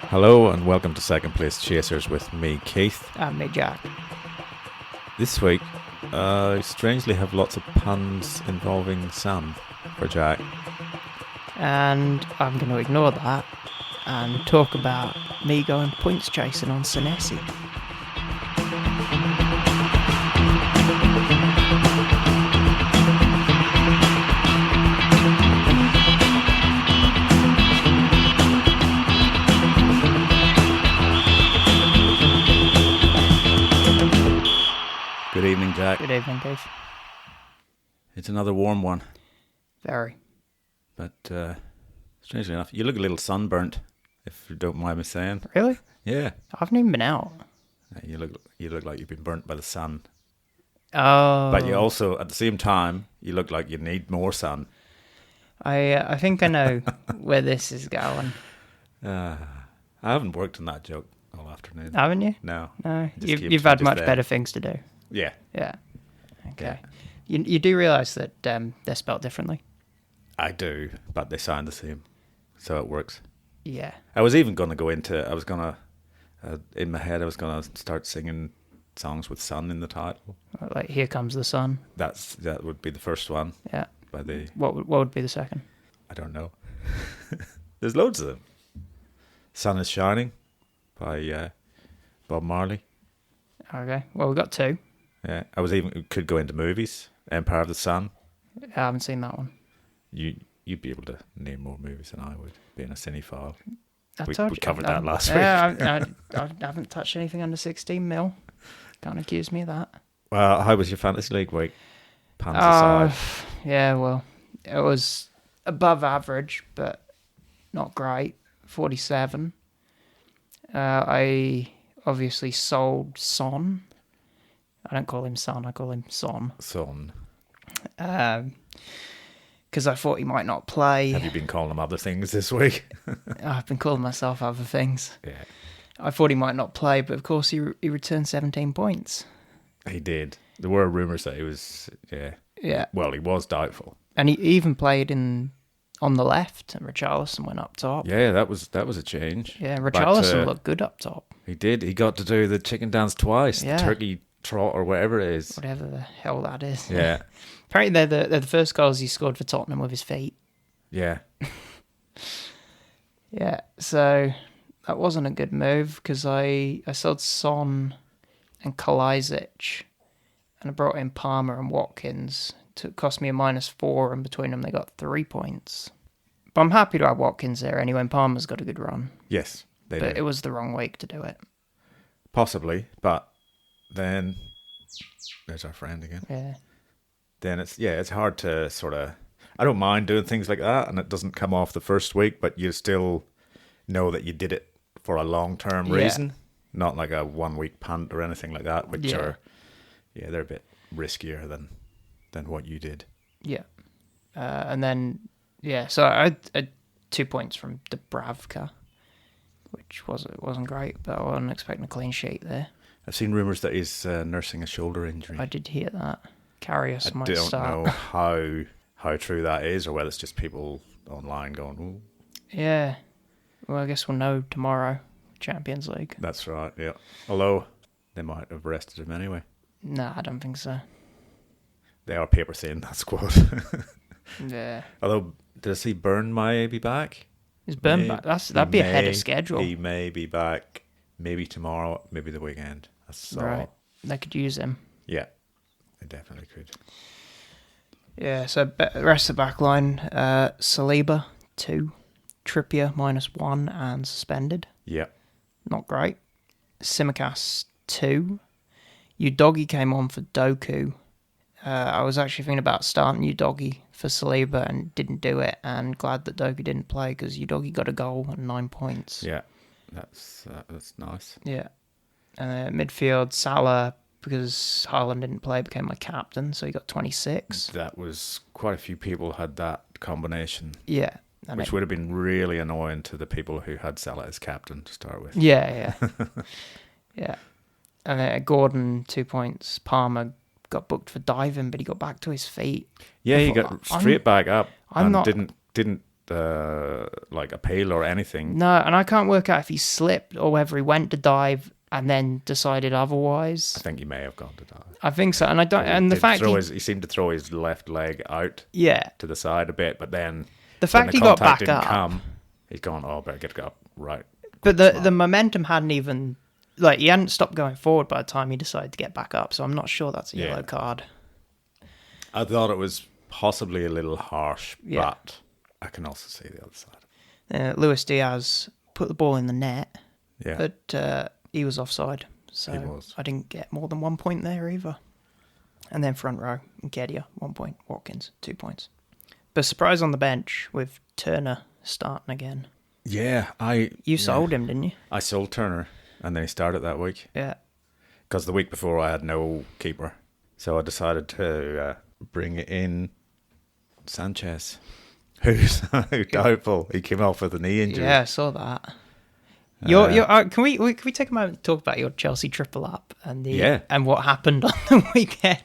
Hello and welcome to Second Place Chasers with me, Keith. And me, Jack. This week, I strangely have lots of puns involving Sam for Jack. And I'm going to ignore that and talk about me going points chasing on Senesi. Good evening, Jack. Good evening, Keith. It's another warm one, Very. but strangely enough, you look a little sunburnt, if you don't mind me saying. Really? Yeah, I haven't even been out. you look like you've been burnt by the sun. Oh. But you also, at the same time, you look like you need more sun. I think I know where this is going. I haven't worked on that joke all afternoon. Haven't you? No. No. Just You've had just much there. better things to do. Yeah. Yeah. Okay. Yeah. You do realise that they're spelled differently? I do, but they sound the same, so it works. Yeah. I was even going to go into, in my head, I was going to start singing songs with sun in the title. Like Here Comes the Sun. That would be the first one. Yeah. By the, What would be the second? I don't know. There's loads of them. Sun is Shining by Bob Marley. Okay. Well, we've got two. Yeah, could go into movies. Empire of the Sun. I haven't seen that one. You'd be able to name more movies than I would, being a cinephile. We told you. covered that last week. I haven't touched anything under 16 mil. Can't accuse me of that. Well, how was your fantasy league week? Pants aside. Yeah, well, it was above average, but not great. 47. I obviously sold Son. I don't call him Son, I call him Son. Son. Because I thought he might not play. Have you been calling him other things this week? I've been calling myself other things. Yeah. I thought he might not play, but of course he returned 17 points. He did. There were rumours that he was, Yeah. Well, he was doubtful. And he even played on the left, and Richarlison went up top. Yeah, that was a change. Yeah, Richarlison looked good up top. He did. He got to do the chicken dance twice. Yeah. The turkey trot or whatever it is. Whatever the hell that is. Yeah. Apparently they're the first goals he scored for Tottenham with his feet. Yeah. Yeah, so that wasn't a good move because I sold Son and Kalajdzic and I brought in Palmer and Watkins. It cost me a -4 and between them they got 3 points. But I'm happy to have Watkins there anyway and Palmer's got a good run. Yes, they But did. it was the wrong week to do it. Possibly, but then there's our friend again. Yeah. Then it's hard to sort of, I don't mind doing things like that and it doesn't come off the first week, but you still know that you did it for a long-term reason, not like a 1 week punt or anything like that, which are, they're a bit riskier than what you did. Yeah. And then, so I had 2 points from Dubravka, which wasn't great, but I wasn't expecting a clean sheet there. I've seen rumours that he's nursing a shoulder injury. I did hear that. Karius might don't start. know how true that is or whether it's just people online going, ooh. Yeah. Well, I guess we'll know tomorrow. Champions League. That's right, yeah. Although they might have arrested him anyway. Nah, I don't think so. They are paper thin, that squad. Yeah. Although, does he Burn may be back? Is Burn back? That'd be ahead of schedule. He may be back maybe tomorrow, maybe the weekend. Right. They could use him. Yeah, they definitely could. Yeah, so the rest of the back line, Saliba, 2. Trippier, -1 and suspended. Yeah. Not great. Simicast, 2. Udogi came on for Doku. I was actually thinking about starting Udogi for Saliba and didn't do it, and glad that Doku didn't play because Udogi got a goal and 9 points. Yeah, that's nice. Yeah. And midfield, Salah, because Haaland didn't play, became my captain, so he got 26. That was quite a few people had that combination. Yeah. Which would have been really annoying to the people who had Salah as captain to start with. Yeah. Yeah. And then Gordon, 2 points. Palmer got booked for diving, but he got back to his feet. Yeah, he got straight back up and didn't like appeal or anything. No, and I can't work out if he slipped or whether he went to dive and then decided otherwise. I think he may have gone to dive. I think so, and I don't. And the fact he seemed to throw his left leg out yeah, to the side a bit, but then the fact when he the got contact back didn't up, come, he's gone. Oh, better get up right. but the momentum hadn't even like he hadn't stopped going forward by the time he decided to get back up. So I'm not sure that's a yellow card. I thought it was possibly a little harsh, Yeah. but I can also see the other side. Luis Diaz put the ball in the net, Yeah, but he was offside, so He was. I didn't get more than 1 point there either. And then front row, Nketiah, 1 point, Watkins, 2 points. But surprise on the bench with Turner starting again. yeah. You sold him, didn't you? I sold Turner, and then he started that week Yeah. because the week before I had no keeper, so I decided to bring in Sanchez, who's doubtful. He came off with a knee injury. Yeah, I saw that. Can we take a moment to talk about your Chelsea triple up and and what happened on the weekend?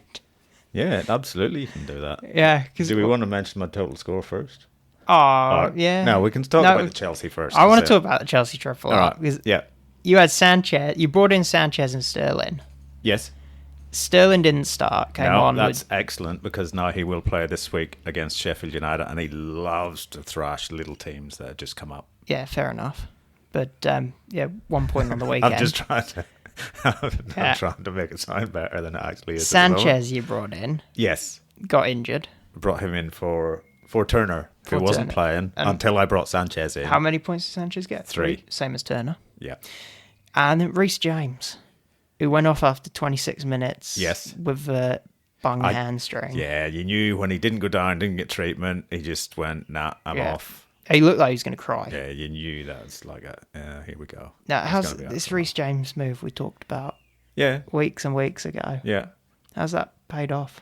Yeah, absolutely, you can do that. Yeah, because Do we want to mention my total score first? yeah. No, we can talk No, about the Chelsea first. I want to talk about the Chelsea triple All up right. because Yeah. you had Sanchez. You brought in Sanchez and Sterling. Yes. Sterling didn't start. Came on. That's excellent because now he will play this week against Sheffield United, and he loves to thrash little teams that just come up. Yeah, fair enough. But 1 point on the weekend. I'm just trying to. I'm Yeah. trying to make it sound better than it actually is. at the moment. Sanchez, you brought in, Yes, got injured. brought him in for Turner, who For wasn't Turner. playing And until I brought Sanchez in. How many points did Sanchez get? 3. Same as Turner. Yeah, And then Reece James, who went off after 26 minutes. Yes. With a bung hamstring. yeah. You knew when he didn't go down, didn't get treatment, he just went, "Nah, I'm Yeah. off." He looked like he was going to cry. Yeah, you knew that's like here we go. Now, He's how's gonna be out this for a Reece James move we talked about Yeah, weeks and weeks ago? yeah. How's that paid off?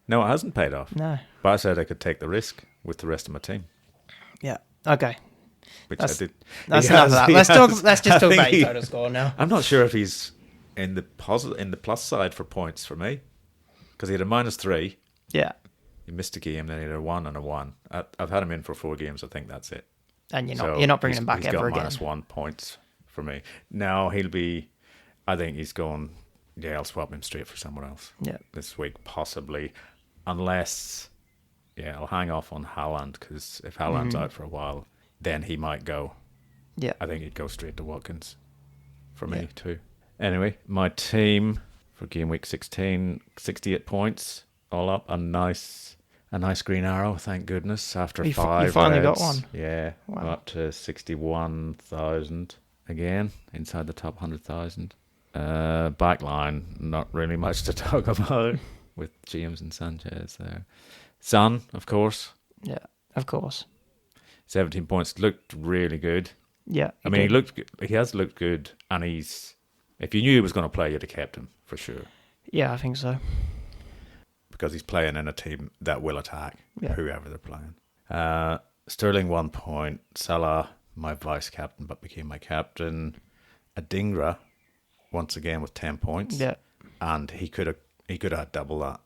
No, it hasn't paid off. No. But I said I could take the risk with the rest of my team, Yeah. Okay. which That's- I did. That's He enough has- of that. he Let's has- just I talk think about he- your total score now. I'm not sure if he's in the plus side for points for me because he had a -3. Yeah. He missed a game, then he had a 1 and a 1. I've had him in for 4 games. I think that's it. And So you're not bringing him back he's ever got again. -1 points for me. Now he'll be. I think he's going. Yeah, I'll swap him straight for somewhere else. Yeah. This week possibly, unless. Yeah, I'll hang off on Haaland because if Haaland's out for a while, then he might go. Yeah. I think he'd go straight to Watkins for Yeah. me too. Anyway, my team for game week 16, 68 points all up. A nice green arrow, thank goodness. After You 5 finally got reds. one. Yeah, Wow. up to 61,000 again, inside the top 100,000. Backline, not really much to talk about with James and Sanchez there. Son, of course, Yeah. Of course. 17 points. Looked really good. Yeah. I mean, he has looked good, and if you knew he was going to play, you'd have kept him for sure Yeah, I think so. because he's playing in a team that will attack Yeah. whoever they're playing. Sterling 1 point, Salah my vice captain but became my captain. Adingra once again with 10 points, Yeah. and he could have had double that.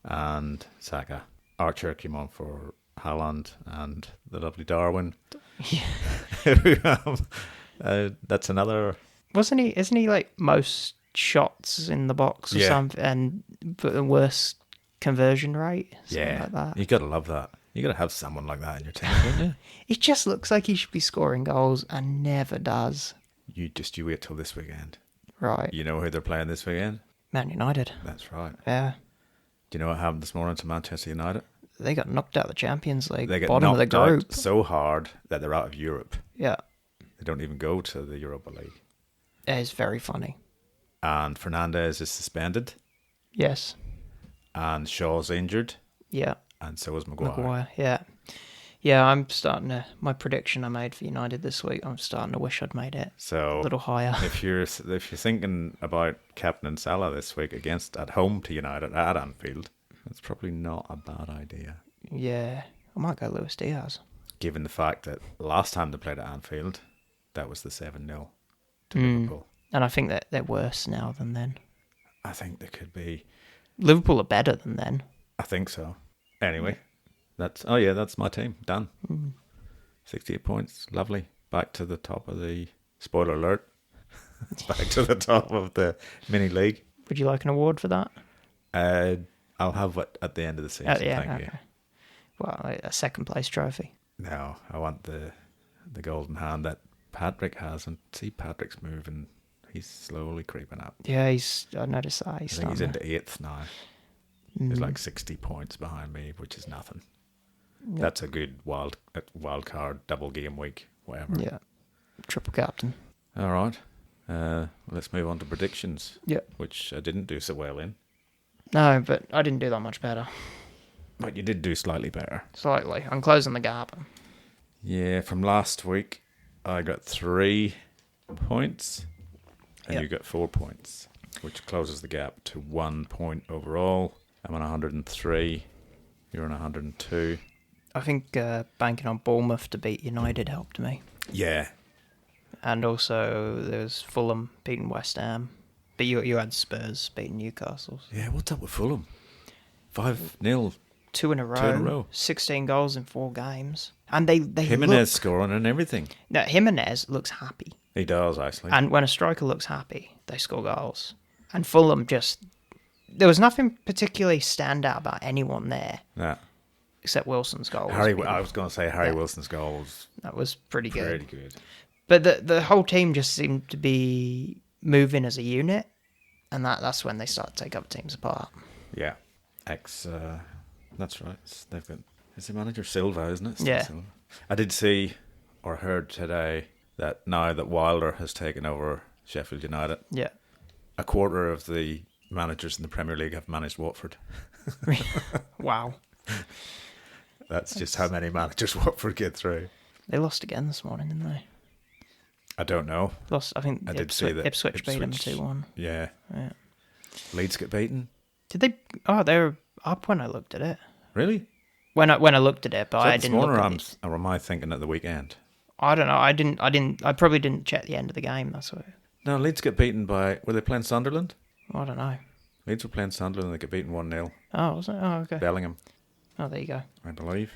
And Saka, Archer came on for Haaland and the lovely Darwin. That's another. Isn't he like most shots in the box or Yeah. something and but the worst conversion rate? Something like that. You gotta love that. You gotta have someone like that in your team, don't you? He just looks like he should be scoring goals and never does. You wait till this weekend. Right. You know who they're playing this weekend? Man United. That's right. Yeah. Do you know what happened this morning to Manchester United? They got knocked out of the Champions League. They get Bottom of the knocked group. out so hard that they're out of Europe. Yeah. They don't even go to the Europa League. It is very funny. And Fernandez is suspended, Yes. and Shaw's injured, Yeah. and so is Maguire. Maguire. Yeah. Yeah, I'm starting to. My prediction I made for United this week, I'm starting to wish I'd made it So a little higher. if you're thinking about captain Salah this week at home to United at Anfield, that's probably not a bad idea. Yeah. I might go Luis Diaz. Given the fact that last time they played at Anfield, that was the 7-0 to Mm. Liverpool. And I think that they're worse now than then. I think they could be. Liverpool are better than then. I think so. Anyway, that's my team. Done. 68 points. Lovely. Back to the top of the... Spoiler alert. It's back to the top of the mini league. Would you like an award for that? I'll have it at the end of the season. Thank you. Well, a second place trophy. No, I want the golden hand that Patrick has. And see Patrick's moving. He's slowly creeping up. Yeah, I noticed that. I think he's into 8th now. He's like 60 points behind me, which is nothing. Yep. That's a good wild card, double game week, whatever. Yeah. Triple captain. All right. Let's move on to predictions. Yeah. Which I didn't do so well in. No, but I didn't do that much better. But you did do slightly better. Slightly. I'm closing the gap. Yeah, from last week, I got 3 points, and you got 4 points, which closes the gap to 1 point overall. I'm on 103. You're on 102. I think banking on Bournemouth to beat United helped me. Yeah. And also, there was Fulham beating West Ham. But you had Spurs beating Newcastle. Yeah, what's up with Fulham? 5-0. 2 in a row. 2 in a row. 16 goals in 4 games. And they Jimenez scoring and everything. No, Jimenez looks happy. He does, actually. And when a striker looks happy, they score goals. And Fulham just... There was nothing particularly standout about anyone there. Yeah. Except Wilson's goal. I was going to say Harry Wilson's goals. That was pretty good. Pretty good. But the whole team just seemed to be moving as a unit. And that's when they start to take other teams apart. Yeah. That's right. They've got... It's the manager Silva, isn't it? Yeah. Silva. I did see or heard today that now that Wilder has taken over Sheffield United, yeah, a quarter of the managers in the Premier League have managed Watford. Wow. That's just how many managers Watford get through. They lost again this morning, didn't they? I don't know. Lost. I think I did see that Ipswich beat them 2-1. Yeah. Yeah. Leeds get beaten. Did they? Oh, they were up when I looked at it. Really? When I looked at it, but I didn't look at it. Or am I thinking at the weekend? I don't know. I didn't. I probably didn't check the end of the game. That's why. No, Leeds get beaten by... Were they playing Sunderland? I don't know. Leeds were playing Sunderland and they get beaten 1-0. Oh, was it? Oh, okay. Bellingham. Oh, there you go. I believe.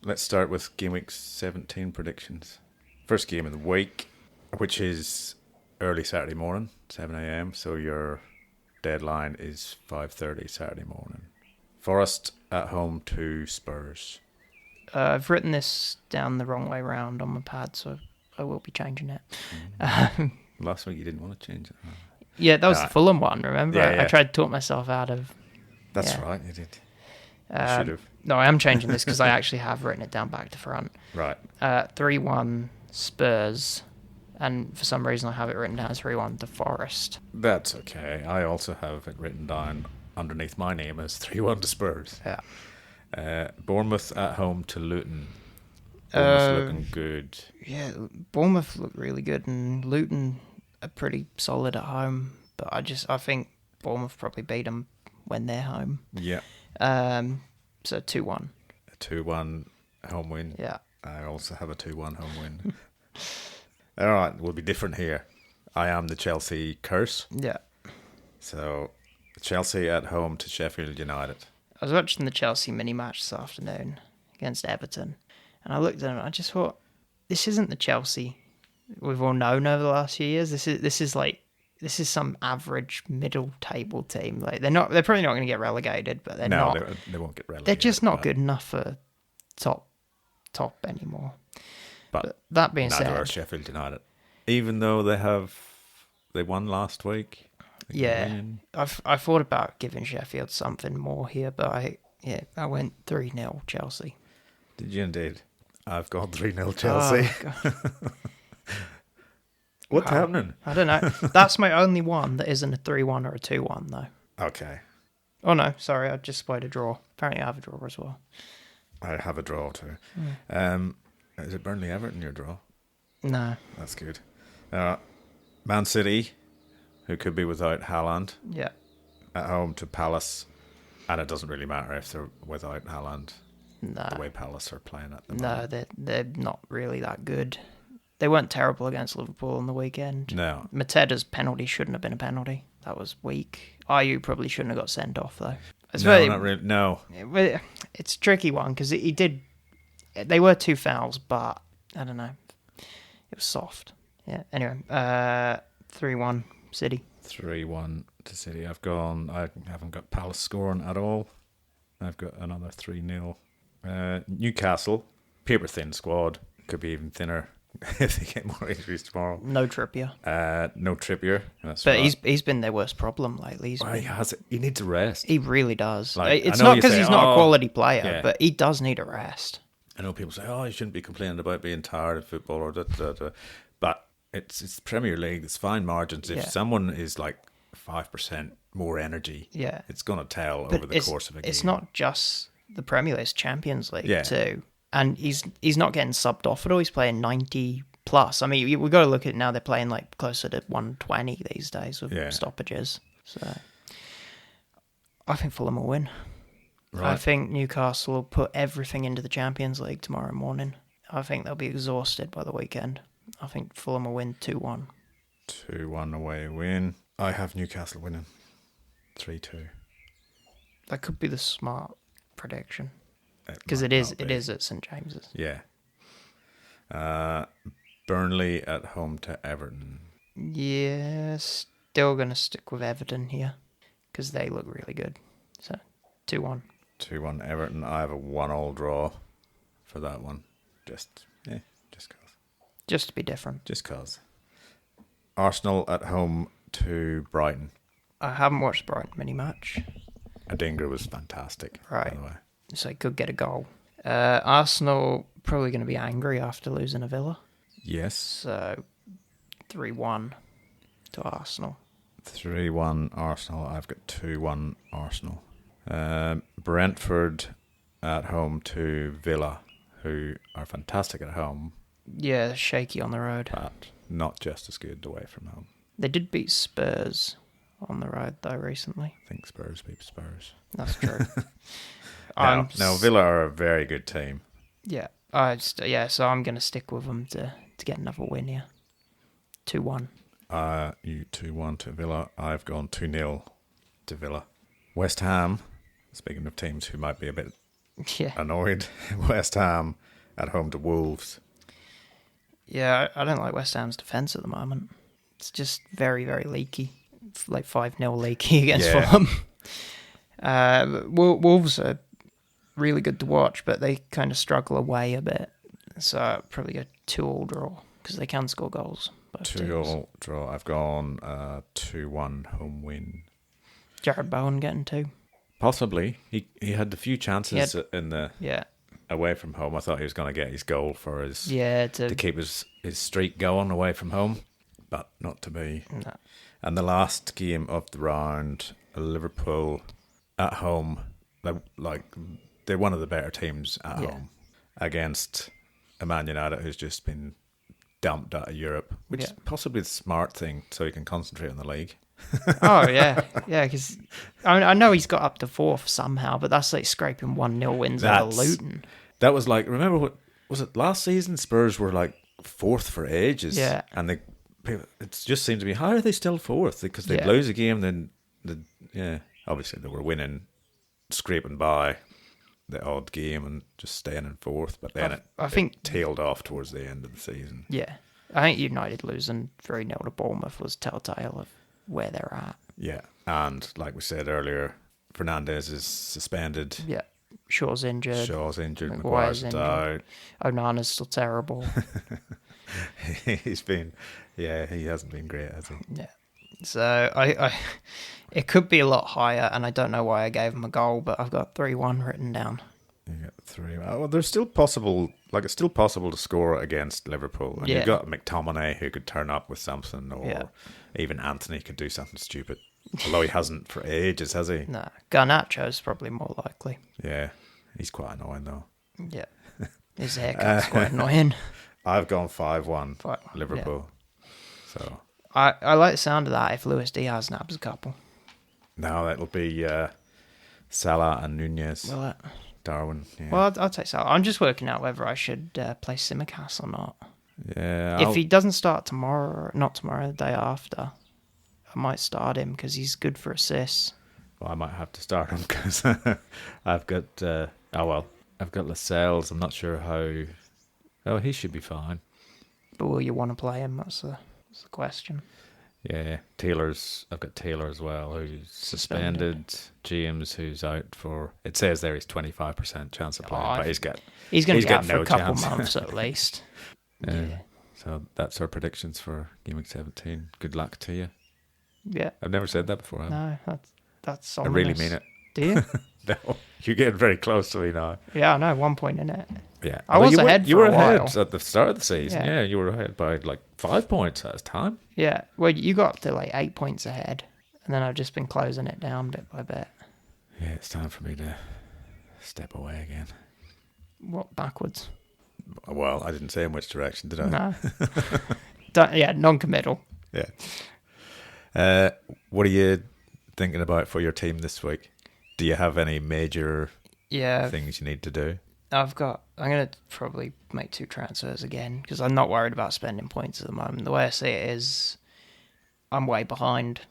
Let's start with game week 17 predictions. First game of the week, which is early Saturday morning, 7 a.m. So your deadline is 5:30 Saturday morning. Forest at home to Spurs. I've written this down the wrong way round on my pad, so I will be changing it. Last week you didn't want to change it. Yeah, that was the Fulham one, remember? Yeah, yeah. I tried to talk myself out of... That's right, you did. You should have. No, I am changing this because I actually have written it down back to front. Right. 3-1 Spurs, and for some reason I have it written down as 3-1 to Forest. That's okay. I also have it written down underneath my name as 3-1 to Spurs. Yeah. Bournemouth at home to Luton. Bournemouth looking good. Yeah, Bournemouth look really good, and Luton are pretty solid at home. But I think Bournemouth probably beat them when they're home. Yeah. So 2-1. A 2-1 home win. Yeah. I also have a 2-1 home win. All right, we'll be different here. I am the Chelsea curse. Yeah. So Chelsea at home to Sheffield United. I was watching the Chelsea mini match this afternoon against Everton, and I looked at them and I just thought, this isn't the Chelsea we've all known over the last few years. This is some average middle table team. Like they're probably not going to get relegated, but they're not. No, they won't get relegated. They're just not good enough for top anymore. But that being neither said, are Sheffield United, even though they won last week. Yeah, I thought about giving Sheffield something more here, but I went 3-0 Chelsea. Did you indeed? I've gone 3-0 Chelsea. Oh, What's happening? I don't know. That's my only one that isn't a 3-1 or a 2-1 though. Okay. Oh no, sorry, I just spied a draw. Apparently I have a draw as well. I have a draw too. Is it Burnley Everton your draw? No. That's good. Man City, who could be without Haaland. Yeah. At home to Palace. And it doesn't really matter if they're without Haaland. No. The way Palace are playing at the moment. No, they're not really that good. They weren't terrible against Liverpool on the weekend. No. Mateda's penalty shouldn't have been a penalty. That was weak. Ayew probably shouldn't have got sent off though. No, not really. No. It's a tricky one because he did. They were 2 fouls, but I don't know. It was soft. Yeah. Anyway, 3-1 City. 3-1 to City. I haven't got Palace scoring at all. I've got another 3-0. Newcastle, paper thin squad. Could be even thinner if they get more injuries tomorrow. No Trippier. No Trippier. That's But right. he's been their worst problem lately. He needs a rest. He really does. Like, It's I know not you because say, he's not a "Oh, quality player, yeah." but he does need a rest. I know people say, "Oh, you shouldn't be complaining about being tired of football," or that. But it's Premier League. It's fine margins. If Yeah. someone is like 5% more energy, Yeah. it's gonna tell But over the course of a game. it's not just the Premier League, it's Champions League Yeah. too. And he's not getting subbed off at all. He's playing 90 plus. I mean, we got to look at it now. They're playing like closer to 120 these days with Yeah. stoppages. So I think Fulham will win. I Right. think Newcastle will put everything into the Champions League tomorrow morning. I think they'll be exhausted by the weekend. I think Fulham will win 2-1. 2-1 away win. I have Newcastle winning 3-2. That could be the smart prediction because might not it be. is at St James's. Yeah. Burnley at home to Everton. Yeah, still gonna stick with Everton here because they look really good. So 2-1. 2-1 Everton. I have a 1-1 draw for that one. Just cause. Just to be different. Just cause. Arsenal at home to Brighton. I haven't watched Brighton mini match, Adingra was fantastic. Right. By the way. so he could get a goal. Arsenal probably going to be angry after losing a Villa. Yes. So 3-1 to Arsenal. 3-1 Arsenal. I've got 2-1 Arsenal. Brentford at home to Villa, who are fantastic at home, Yeah, shaky on the road. but not just as good away from home. They did beat Spurs on the road though recently. I think Spurs beat Spurs. That's true. No, Villa are a very good team. Yeah, so I'm going to stick with them to get another win here. 2-1. You 2-1 to Villa. I've gone 2-0 to Villa. West Ham, speaking of teams who might be a bit Yeah. annoyed, West Ham at home to Wolves. Yeah, I don't like West Ham's defence at the moment. It's just very, very leaky. It's like 5-0 leaky against Yeah. Fulham. Wolves are really good to watch, but they kind of struggle away a bit. So I'd probably go 2-2 draw because they can score goals. both teams. 2-2 draw. I've gone 2-1 home win. Jared Bowen getting 2. Possibly. He had a few chances in the Yeah. away from home. I thought he was going to get his goal for his Yeah, to keep his streak going away from home, but not to be. No. And the last game of the round, Liverpool at home, they're one of the better teams at home against a Man United who's just been dumped out of Europe, which is possibly the smart thing so he can concentrate on the league. Oh, yeah. Yeah, because I know he's got up to 4th somehow, but that's like scraping 1-0 wins over Luton. That was like, remember what was it last season? Spurs were like 4th for ages. Yeah. And it just seemed to be, how are they still 4th? Because they'd lose a game, then, obviously they were winning, scraping by the odd game and just staying in 4th. But then I think it tailed off towards the end of the season. Yeah. I think United losing 3-0 to Bournemouth was telltale of where they're at. Yeah. And like we said earlier, Fernandez is suspended. Yeah. Shaw's injured. Shaw's injured. Maguire's Maguire's out. Onana's still terrible. He hasn't been great, has he? Yeah. So I it could be a lot higher, and I don't know why I gave him a goal, but I've got 3-1 written down. You got 3. Well, there's still possible. Like, it's still possible to score against Liverpool, and you've got McTominay who could turn up with something, or even Anthony could do something stupid. Although he hasn't for ages, has he? No, Garnacho's probably more likely. Yeah, he's quite annoying though. Yeah, his haircut's quite annoying. I've gone 5-1 5-1, Liverpool. So I like the sound of that if Luis Diaz nabs a couple. now that'll be Salah and Nunez. Well, Darwin. Yeah. Well, I'll take Salah. I'm just working out whether I should play Simicast or not. Yeah. If he doesn't start tomorrow, not tomorrow, the day after, I might start him because he's good for assists. Well, I might have to start him because I've got. I've got Lascelles. I'm not sure how. Oh, he should be fine. But will you want to play him? That's the question. Yeah, Taylor's. I've got Taylor as well, who's suspended. James, who's out for. It says there he's 25% chance of playing, but he's going to be out for a couple months at least. Yeah. So that's our predictions for Game Week 17. Good luck to you. Yeah. I've never said that before. No, that's. I really mean it. Do you? No, you're getting very close to me now. Yeah, I know. 1 point in it. Yeah, I was ahead. You were ahead while. at the start of the season. Yeah, you were ahead by like 5 points at the time. Yeah, well, you got up to like 8 points ahead, and then I've just been closing it down bit by bit. Yeah, it's time for me to step away again. What, backwards? Well, I didn't say in which direction, did I? No. Non-committal. Yeah. What are you thinking about for your team this week? Do you have any major things you need to do? I'm going to probably make 2 transfers again because I'm not worried about spending points at the moment. The way I see it is I'm way behind.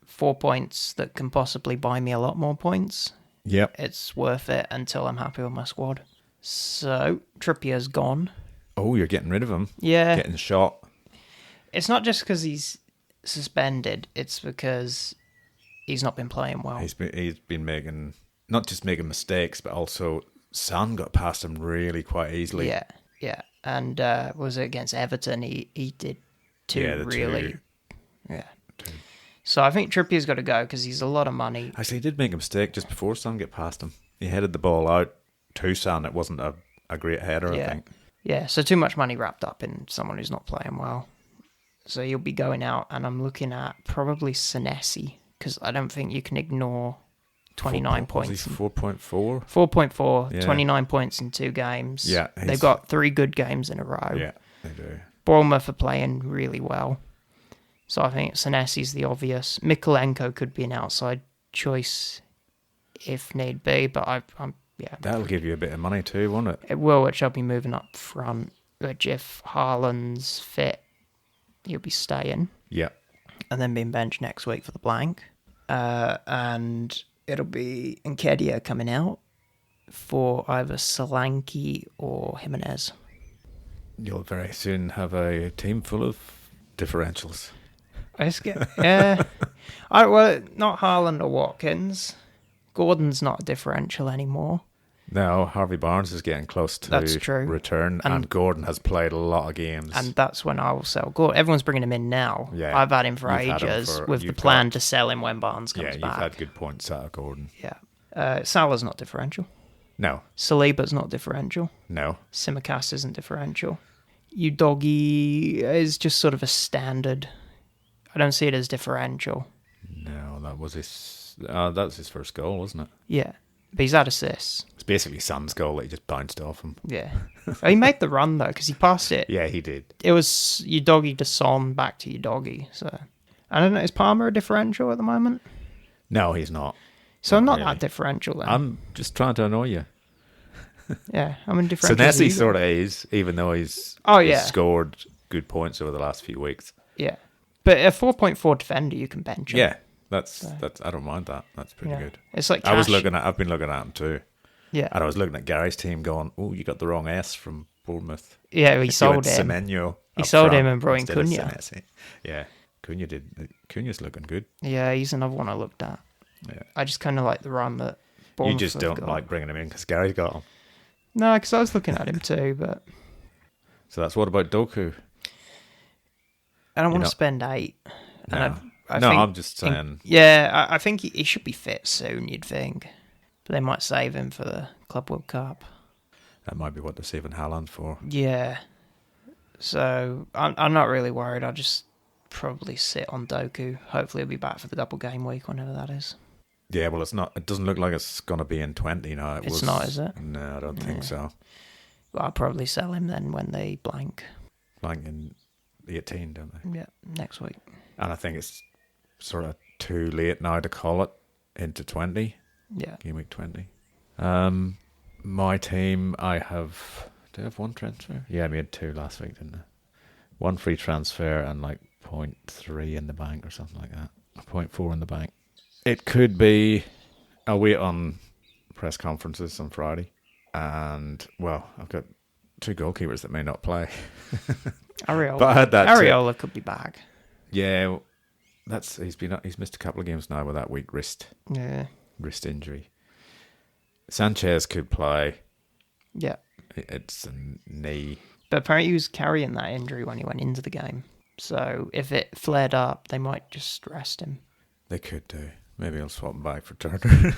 4 points that can possibly buy me a lot more points. Yep. It's worth it until I'm happy with my squad. So, Trippier's gone. Oh, you're getting rid of him? Yeah. Getting shot? It's not just because he's suspended. It's because he's not been playing well. He's been making, not just making mistakes, but also Son got past him really quite easily. Yeah. And was it against Everton? He did 2 really. Yeah. 2. So I think Trippier's got to go because he's a lot of money. Actually, he did make a mistake just before Son got past him. He headed the ball out to Son. It wasn't a great header, I think. Yeah, so too much money wrapped up in someone who's not playing well. So you'll be going out, and I'm looking at probably Senesi because I don't think you can ignore 29 points. 4.4? 4.4, Yeah. 29 points in 2 games. Yeah. They've got 3 good games in a row. Yeah, they do. Bournemouth are playing really well. So I think Senesi's the obvious. Mikolenko could be an outside choice if need be, but I'm That'll give you a bit of money too, won't it? It will, which I'll be moving up front. Which if Haaland's fit, he'll be staying. Yeah. And then being benched next week for the blank. And it'll be Nketiah coming out for either Solanke or Jimenez. You'll very soon have a team full of differentials. Yeah. Well, not Haaland or Watkins. Gordon's not a differential anymore. No, Harvey Barnes is getting close to That's true. return, and Gordon has played a lot of games. And that's when I will sell Gordon. Everyone's bringing him in now. Yeah. I've had him for ages with the plan to sell him when Barnes comes back. Yeah, you've had good points out of Gordon. Yeah. Salah's not differential. No. Saliba's not differential. No. Simicast isn't differential. Udogi is just sort of a standard. I don't see it as differential. No, that was his first goal, wasn't it? Yeah. But he's had assists. It's basically Son's goal that he just bounced off him. Yeah. He made the run, though, because he passed it. Yeah, he did. It was Udogi to Son, back to Udogi. So, I don't know, is Palmer a differential at the moment? No, he's not. So I'm not that differential then. I'm just trying to annoy you. Yeah, I'm in differential. Senesi sort of is, even though he's scored good points over the last few weeks. Yeah. But a 4.4 defender, you can bench him. Yeah. That's I don't mind that. That's pretty good. It's like I've been looking at him too. Yeah. And I was looking at Gary's team going, oh, you got the wrong S from Bournemouth. Yeah, he sold him. Semenyo. He sold him and brought in Cunha. Yeah. Cunha's looking good. Yeah, he's another one I looked at. Yeah. I just kind of like the run that Bournemouth You just don't like bringing him in because Gary's got him. No, because I was looking at him too, but... So that's what about Doku? I don't want to spend 8. No. And I'm just saying. I think he should be fit soon, you'd think. But they might save him for the Club World Cup. That might be what they're saving Haaland for. Yeah. So I'm not really worried. I'll just probably sit on Doku. Hopefully he'll be back for the double game week, whenever that is. Yeah, well, it's not. It doesn't look like it's going to be in 20 now. It's not, is it? No, I don't think so. Well, I'll probably sell him then when they blank. Blank in 18, don't they? Yeah, next week. And I think it's sort of too late now to call it into 20. Yeah. Game week 20. My team, do I have 1 transfer? Yeah, I made 2 last week, didn't I? 1 free transfer and like 0.3 in the bank or something like that. 0.4 in the bank. It could be, I'll wait on press conferences on Friday And, well, I've got 2 goalkeepers that may not play. Areola. But I had that Areola could be back. Yeah, he's missed a couple of games now with that weak wrist injury. Sanchez could play. Yeah. It's a knee. But apparently he was carrying that injury when he went into the game. So if it flared up, they might just rest him. They could do. Maybe I'll swap him back for Turner.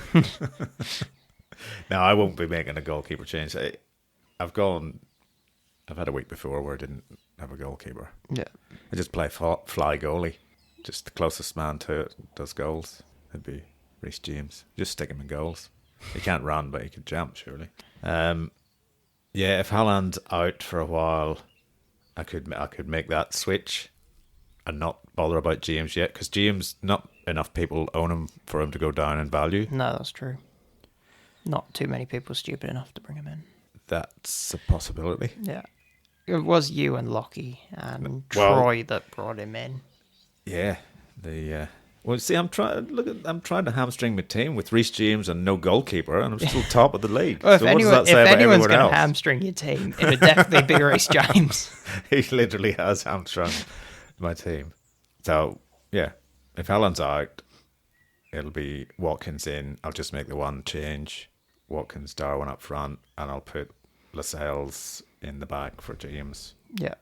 No, I won't be making a goalkeeper change. I've had a week before where I didn't have a goalkeeper. Yeah. I just play fly goalie. Just the closest man to it does goals. It'd be Reece James. Just stick him in goals. He can't run, but he can jump, surely. Yeah, if Haaland's out for a while, I could make that switch and not bother about James yet, because James, not enough people own him for him to go down in value. No, that's true. Not too many people stupid enough to bring him in. That's a possibility. Yeah. It was you and Lockie and Troy that brought him in. Yeah. Well, see, I'm trying to hamstring my team with Reece James and no goalkeeper, and I'm still top of the league. Well, so what does that say if about anyone's everyone going else? to hamstring your team, it would definitely be Reece James. He literally has hamstrung my team. So, yeah, if Haaland's out, it'll be Watkins in. I'll just make the one change. Watkins, Darwin up front, and I'll put Lascelles in the back for James. Yeah.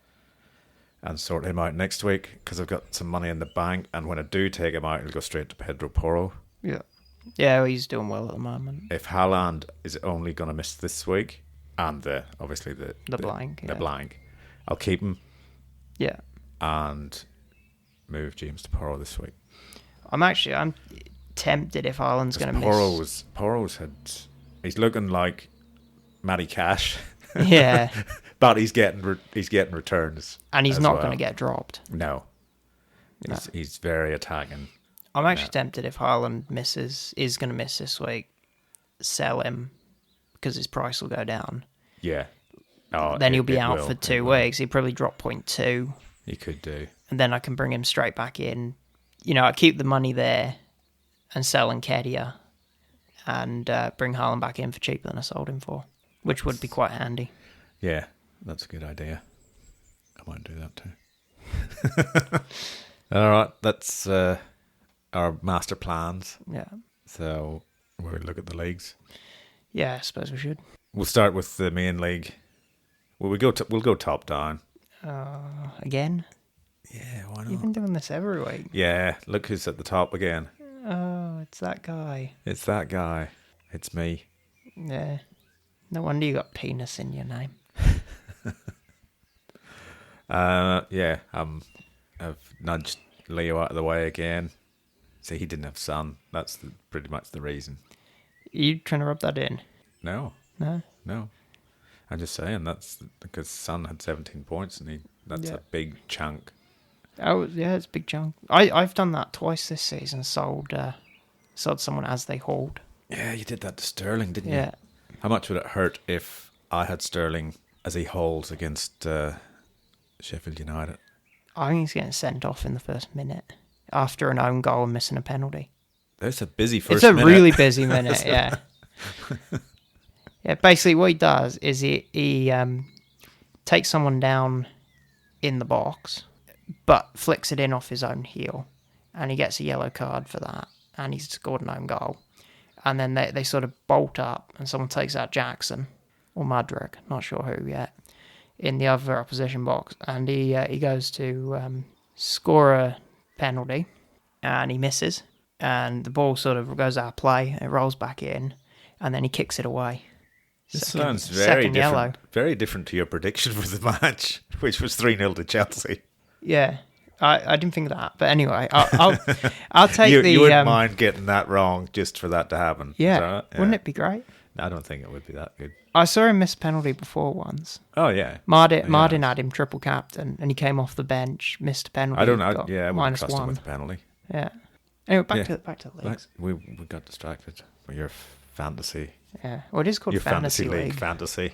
And sort him out next week, because I've got some money in the bank, and when I do take him out, he'll go straight to Pedro Porro. Yeah. Yeah, well, he's doing well at the moment. If Haaland is only going to miss this week, and obviously the blank, I'll keep him. Yeah. And move James to Porro this week. I'm tempted if Haaland's going to miss. He's looking like Matty Cash. Yeah. But he's getting returns. And he's not going to get dropped. No. He's very attacking. I'm actually tempted if Haaland is going to miss this week, sell him because his price will go down. Yeah. Then he'll be out for 2 weeks. He'd probably drop 0.2. He could do. And then I can bring him straight back in. I keep the money there and sell Nketiah and bring Haaland back in for cheaper than I sold him for, which would be quite handy. Yeah, that's a good idea. I might do that too. All right, that's our master plans. Yeah. So we'll look at the leagues. Yeah, I suppose we should. We'll start with the main league. We'll go top down. Again? Yeah, why not? You've been doing this every week. Yeah, look who's at the top again. Oh, it's that guy. It's that guy. It's me. Yeah. No wonder you got penis in your name. Yeah, I've nudged Leo out of the way again. See, he didn't have Son. That's pretty much the reason. Are you trying to rub that in? No. No? No. I'm just saying that's because Son had 17 points and that's a big chunk. Oh, yeah, it's a big chunk. I've done that twice this season, sold someone as they hold. Yeah, you did that to Sterling, didn't you? Yeah. How much would it hurt if I had Sterling as he holds against Sheffield United? I think he's getting sent off in the first minute after an own goal and missing a penalty. That's a busy first minute. It's a really busy minute, yeah. Yeah, basically what he does is he takes someone down in the box, but flicks it in off his own heel, and he gets a yellow card for that, and he's scored an own goal. And then they sort of bolt up, and someone takes out Jackson, or Mudrick, not sure who yet, in the other opposition box, and he goes to score a penalty, and he misses, and the ball sort of goes out of play, it rolls back in, and then he kicks it away. This sounds very different to your prediction for the match, which was 3-0 to Chelsea. Yeah, I didn't think of that, but anyway, I'll take you wouldn't mind getting that wrong just for that to happen. Yeah, right? Wouldn't it be great? No, I don't think it would be that good. I saw him miss a penalty before once. Oh yeah, Martin had him triple captain, and he came off the bench, missed a penalty. I wouldn't trust him -1. with a penalty. Yeah. Anyway, back to the leagues. We got distracted with your fantasy. Yeah, well, it is called your fantasy league. Fantasy.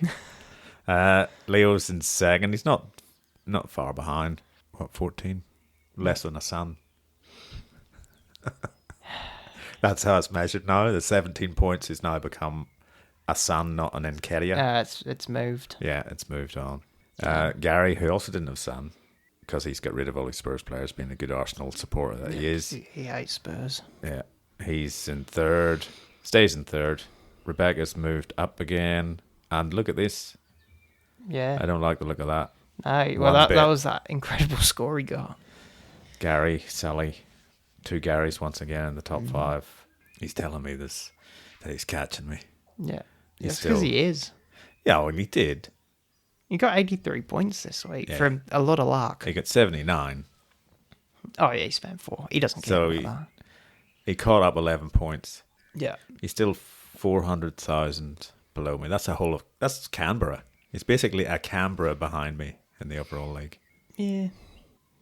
Leo's in second. He's not far behind. What, 14? Less than a Son. That's how it's measured now. The 17 points has now become Asan, not an Enkeria. It's moved. Yeah, it's moved on. Gary, who also didn't have San, because he's got rid of all his Spurs players, being a good Arsenal supporter that he is. He hates Spurs. Yeah, he's in third, stays in third. Rebecca's moved up again, and look at this. Yeah. I don't like the look of that. No, well, that was that incredible score he got. Gary, Sally, 2 Garys once again in the top 5. He's telling me this, that he's catching me. Yeah. He's It's because he is. Yeah, well, he did. He got 83 points this week Yeah. from a lot of luck. He got 79. Oh, yeah, he spent 4. He doesn't care So about that. he caught up 11 points. Yeah. He's still 400,000 below me. That's Canberra. It's basically a Canberra behind me in the overall league. Yeah.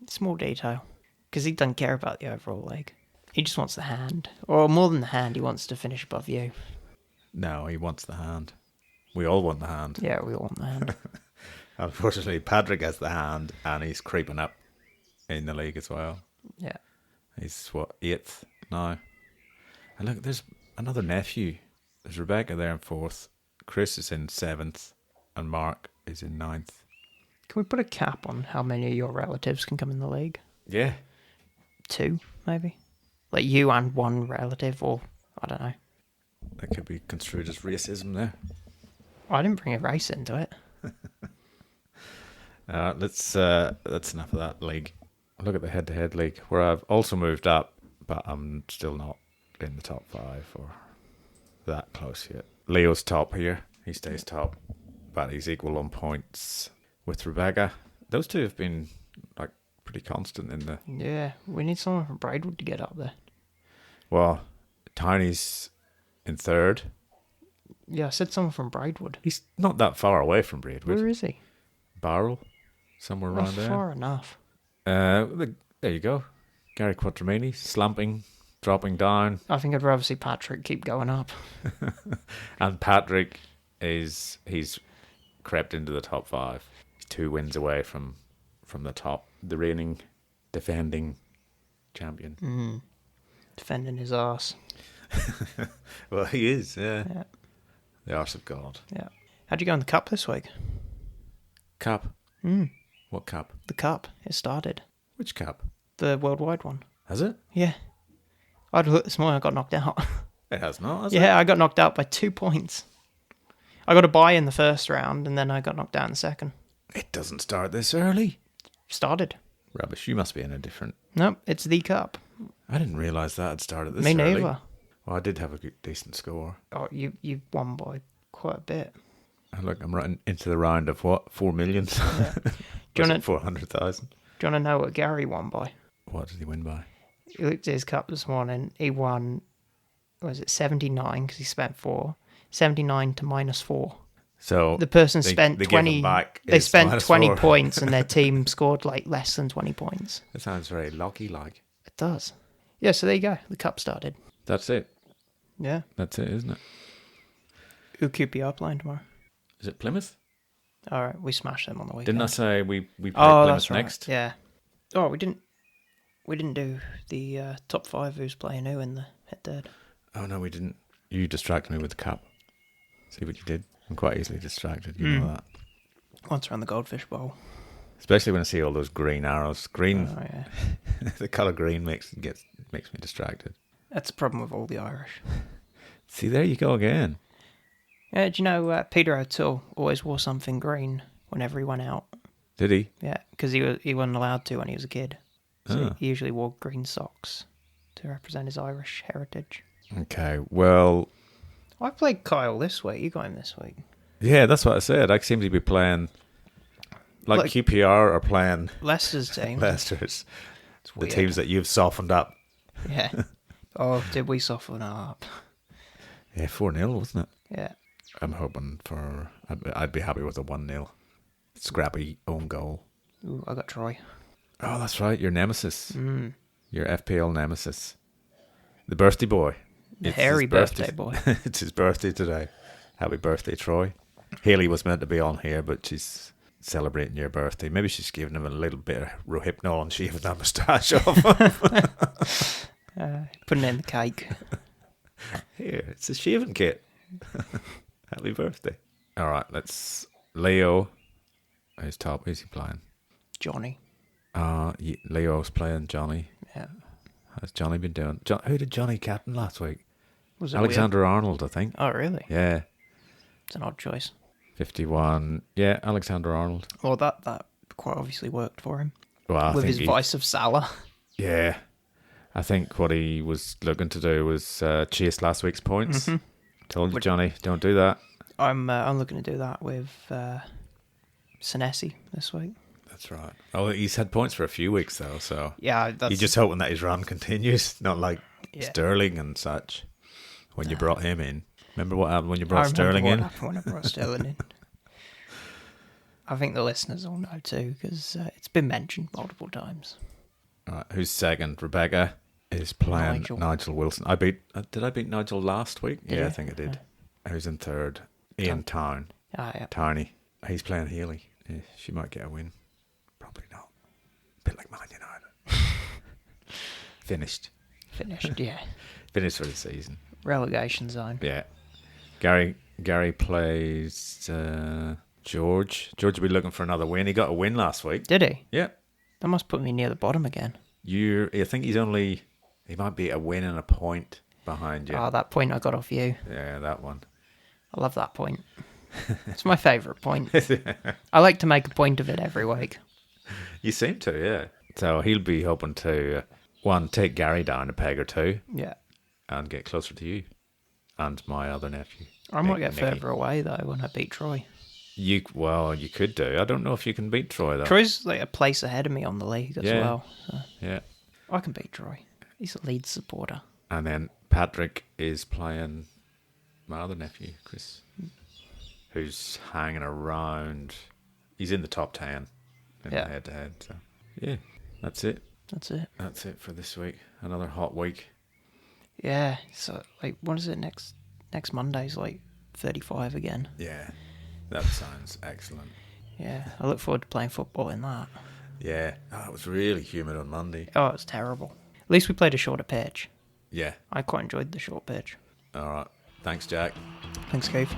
Small detail. Because he doesn't care about the overall league. He just wants the hand. Or more than the hand, he wants to finish above you. No, he wants the hand. We all want the hand. Yeah, we all want the hand. Unfortunately, Patrick has the hand, and he's creeping up in the league as well. Yeah. He's, 8th now? And look, there's another nephew. There's Rebecca there in 4th. Chris is in 7th. And Mark is in 9th. Can we put a cap on how many of your relatives can come in the league? Yeah. 2, maybe? Like you and 1 relative, or I don't know. That could be construed as racism there. I didn't bring a race into it. That's enough of that league. Look at the head-to-head league, where I've also moved up, but I'm still not in the top 5 or that close yet. Leo's top here. He stays top, but he's equal on points with Rebecca. Those two have been like pretty constant in the... Yeah, we need someone from Braidwood to get up there. Well, Tiny's in 3rd. Yeah, I said someone from Braidwood. He's not that far away from Braidwood. Where is he? Barrel, somewhere around there. Far enough. There you go. Gary Quattromini, slumping, dropping down. I think I'd rather see Patrick keep going up. And Patrick he's crept into the top 5. He's 2 wins away from the top, the reigning, defending champion. Defending his arse. Well, he is, yeah. The arse of God. Yeah. How'd you go in the cup this week? Cup? What cup? The cup. It started. Which cup? The worldwide one. Has it? Yeah. I'd look this morning, I got knocked out. It has not, has it? Yeah, I got knocked out by 2 points. I got a bye in the first round, and then I got knocked out in the second. It doesn't start this early. Started. Rubbish, you must be in a different... Nope, it's the cup. I didn't realise that had started this Me early. neither. Well, I did have a decent score. Oh, you won by quite a bit. Look, I'm running into the round of what? 4 million? Yeah. Do you want 400,000. to know what Gary won by? What did he win by? He looked at his cup this morning. He won, was it 79 because he spent 4. 79 to -4. So The person they spent give 20. him back They his spent minus 20 4. points, and their team scored like less than 20 points. That sounds very lucky-like. It does. Yeah, so there you go. The cup started. That's it. Yeah. That's it, isn't it? Who QPR playing tomorrow? Is it Plymouth? All right, we smashed them on the weekend. Didn't I say we play Oh, Plymouth that's right. next? Yeah. Oh, we didn't do the top 5 who's playing who in the head-to-head. Oh, no, we didn't. You distracted me with the cup. See what you did? I'm quite easily distracted, you know that. Once around the Goldfish Bowl. Especially when I see all those green arrows. Green, Oh, yeah. the colour green makes me distracted. That's the problem with all the Irish. See, there you go again. Yeah, do you know Peter O'Toole always wore something green whenever he went out? Did he? Yeah, because he wasn't allowed to when he was a kid. So Ah. he usually wore green socks to represent his Irish heritage. Okay, well, I played Kyle this week. You got him this week. yeah, that's what I said. I seem to be playing... Like QPR are playing Leicester's team. Leicester's. It's The weird. teams that you've softened up. Yeah. Oh, did we soften up? Yeah, 4-0, wasn't it? Yeah. I'm hoping for... I'd be happy with a 1-0. Scrappy own goal. Ooh, I got Troy. Oh, that's right, your nemesis. Your FPL nemesis. The birthday boy. The It's hairy his birthday boy. It's his birthday today. Happy birthday, Troy. Haley was meant to be on here, but she's celebrating your birthday. Maybe she's giving him a little bit of Rohypnol and shaving that moustache off. Putting it in the cake. Here, it's a shaving kit. Happy birthday. All right, let's... Leo. Who's top? Who's he playing? Johnny. Leo's playing Johnny. Yeah. How's Johnny been doing? Who did Johnny captain last week? Was it Alexander Arnold, I think. Oh, really? Yeah. It's an odd choice. 51. Yeah, Alexander Arnold. Well, that quite obviously worked for him. Well, I with think his vice of Salah. Yeah. I think what he was looking to do was chase last week's points. Mm-hmm. Told you, Johnny, don't do that. I'm looking to do that with Senesi this week. That's right. Oh, he's had points for a few weeks, though, so... Yeah, that's... You're just hoping that his run continues, not like Sterling and such, when you brought him in. Remember what happened when you brought Sterling in? I remember what happened when I brought Sterling in. I think the listeners all know too, because it's been mentioned multiple times. All right, who's second? Rebecca is playing Nigel Wilson. Did I beat Nigel last week? I think I did. Who's in third? Ian Town. Ah, yeah. Townie. He's playing Healy. Yeah, she might get a win. Probably not. Bit like Man United. Finished, yeah. Finished for the season. Relegation zone. Yeah. Gary plays George. George will be looking for another win. He got a win last week. Did he? Yeah. That must put me near the bottom again. I think he might be a win and a point behind you. Oh, that point I got off you. Yeah, that one. I love that point. It's my favourite point. I like to make a point of it every week. You seem to, yeah. So he'll be hoping to, one, take Gary down a peg or two. Yeah. And get closer to you. And my other nephew. I might get further away, though, when I beat Troy. You could do. I don't know if you can beat Troy, though. Troy's like a place ahead of me on the league as well. So. Yeah. I can beat Troy. He's a Leeds supporter. And then Patrick is playing my other nephew, Chris, who's hanging around. He's in the top 10 in the head-to-head. So, yeah, that's it. That's it. That's it for this week. Another hot week. Yeah. So, like, what is it next Monday's, like, 35 again. Yeah. That sounds excellent. Yeah. I look forward to playing football in that. Yeah. Oh, it was really humid on Monday. Oh, it was terrible. At least we played a shorter pitch. Yeah. I quite enjoyed the short pitch. All right. Thanks, Jack. Thanks, Keith.